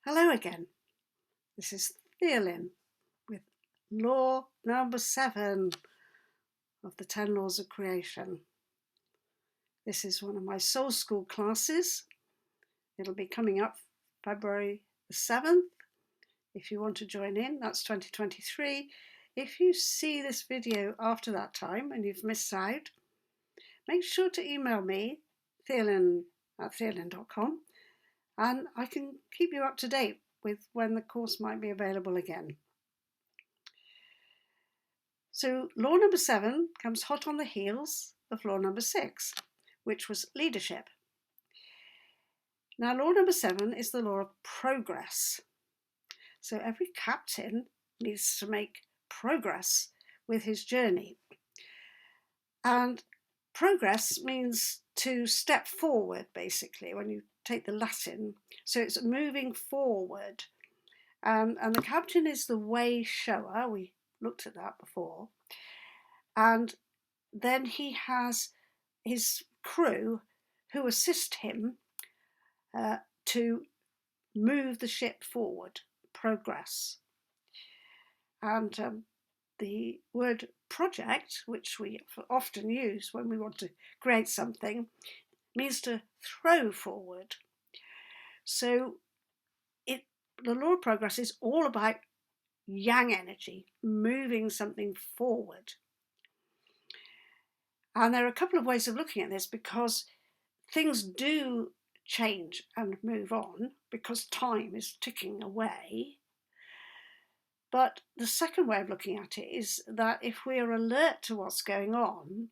Hello again. This is Theolyn with law number 7 of the 10 laws of creation. This is one of my SoulSchool classes. It'll be coming up February the 7th. If you want to join in, that's 2023. If you see this video after that time and you've missed out, make sure to email me, Theolyn@theolyn.com, and I can keep you up to date with when the course might be available again. So law number 7 comes hot on the heels of law number 6, which was leadership. Now law number 7 is the law of progress. So every captain needs to make progress with his journey. And progress means to step forward, basically, when you take the Latin. So it's moving forward. And the captain is the way shower. We looked at that before. And then he has his crew who assist him to move the ship forward, progress. And the word project, which we often use when we want to create something, means to throw forward. So the law of progress is all about yang energy, moving something forward. And there are a couple of ways of looking at this, because things do change and move on because time is ticking away. But the second way of looking at it is that if we are alert to what's going on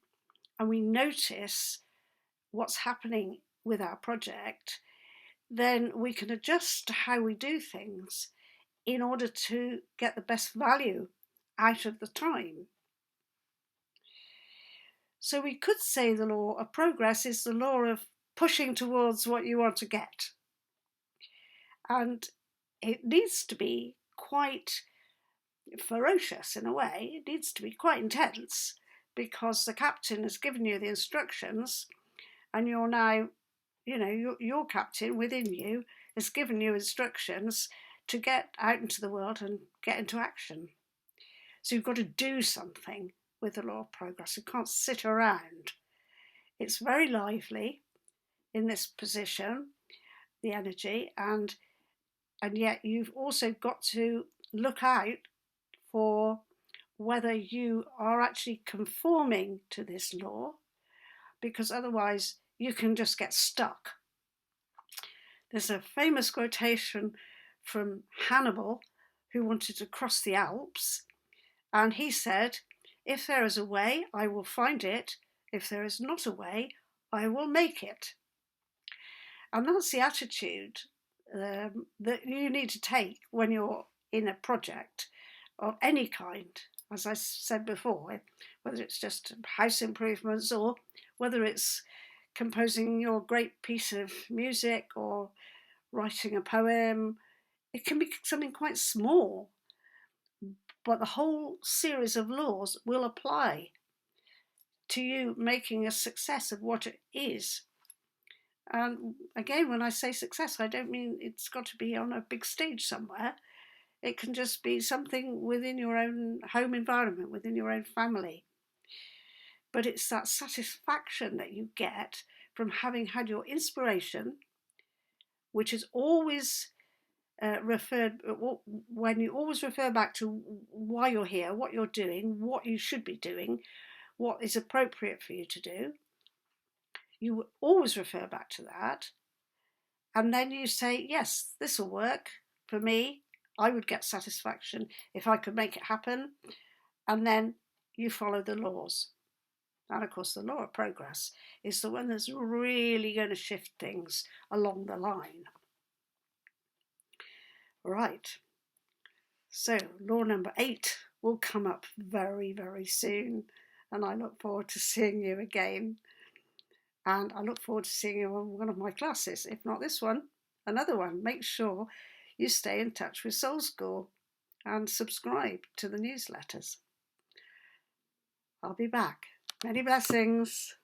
and we notice what's happening with our project, then we can adjust how we do things in order to get the best value out of the time. So we could say the law of progress is the law of pushing towards what you want to get. And it needs to be quite ferocious in a way. It needs to be quite intense, because the captain has given you the instructions and you're now, your captain within you has given you instructions to get out into the world and get into action. So you've got to do something with the law of progress. You can't sit around. It's very lively in this position, the energy, and yet you've also got to look out for whether you are actually conforming to this law, because otherwise you can just get stuck. There's a famous quotation from Hannibal, who wanted to cross the Alps, and he said, "If there is a way, I will find it. If there is not a way, I will make it." And that's the attitude that you need to take when you're in a project of any kind, as I said before, whether it's just house improvements or whether it's composing your great piece of music or writing a poem. It can be something quite small, but the whole series of laws will apply to you making a success of what it is. And again, when I say success, I don't mean it's got to be on a big stage somewhere. It can just be something within your own home environment, within your own family. But it's that satisfaction that you get from having had your inspiration, which is always when you always refer back to why you're here, what you're doing, what you should be doing, what is appropriate for you to do. You always refer back to that. And then you say, yes, this will work for me. I would get satisfaction if I could make it happen. And then you follow the laws. And of course, the law of progress is the one that's really going to shift things along the line. Right. So law number 8 will come up very, very soon. And I look forward to seeing you again. And I look forward to seeing you on one of my classes. If not this one, another one. Make sure you stay in touch with SoulSchool and subscribe to the newsletters. I'll be back. Many blessings.